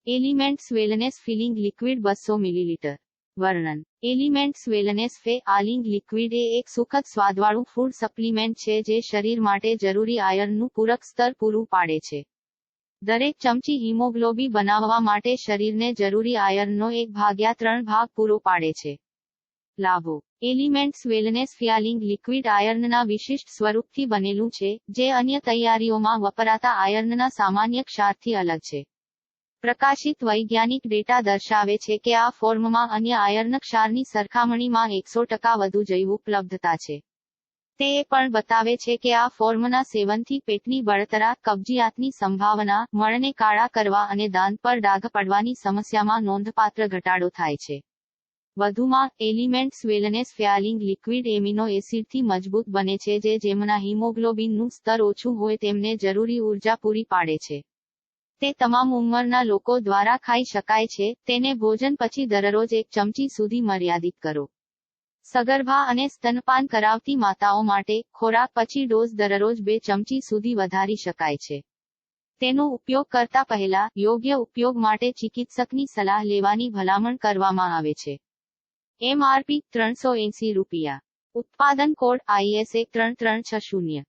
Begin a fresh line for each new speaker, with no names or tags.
Elements wellness filling liquid 200 millilitre. વર્ણન. Elements wellness filling liquid એ એક સુખદ સ્વાદવાળું ફૂડ સપ્લિમેન્ટ છે જે શરીર માટે જરૂરી આયર્નનું પૂરક સ્તર પૂરું પાડે છે. દરેક ચમચી હિમોગ્લોબિન બનાવવા માટે શરીરને જરૂરી આયર્નનો 1/3 ભાગ પૂરો પાડે છે. લાભો. એલિમેન્ટ્સ વેલનેસ ફિલિંગ લિક્વિડ આયર્નના વિશિષ્ટ સ્વરૂપથી બનેલું છે, જે અન્ય તૈયારીઓમાં વપરાતા આયર્નના સામાન્ય ક્ષારથી અલગ છે. પ્રકાશિત વૈજ્ઞાનિક ડેટા દર્શાવે છે કે આ ફોર્મમાં અન્ય આયર્ન ક્ષારની સરખામણીમાં 100% વધુ જૈવ ઉપલબ્ધતા છે. તે એ પણ બતાવે છે કે આ ફોર્મના સેવનથી પેટની બળતરા, કબજિયાતની સંભાવના, મળને કાળા કરવા અને દાંત પર ડાઘ પડવાની સમસ્યામાં નોંધપાત્ર ઘટાડો થાય છે. વધુમાં, elements wellness filling liquid amino એસિડથી મજબૂત બને છે જે જેમના હિમોગ્લોબિનનું સ્તર ઓછું હોય તેમને જરૂરી ઊર્જા પૂરી પાડે છે. તે તમામ ઉંમરના લોકો દ્વારા ખાઈ શકાય છે. તેને ભોજન પછી દરરોજ 1 ચમચી સુધી મર્યાદિત કરો. સગર્ભા અને સ્તનપાન કરાવતી માતાઓ માટે, ખોરાક પછી ડોઝ દરરોજ 2 ચમચી સુધી વધારી શકાય છે. તેનો ઉપયોગ કરતા પહેલા, યોગ્ય ઉપયોગ માટે ચિકિત્સકની સલાહ લેવાની ભલામણ કરવામાં આવે છે. MRP ₹380. ઉત્પાદન કોડ ISA 3360.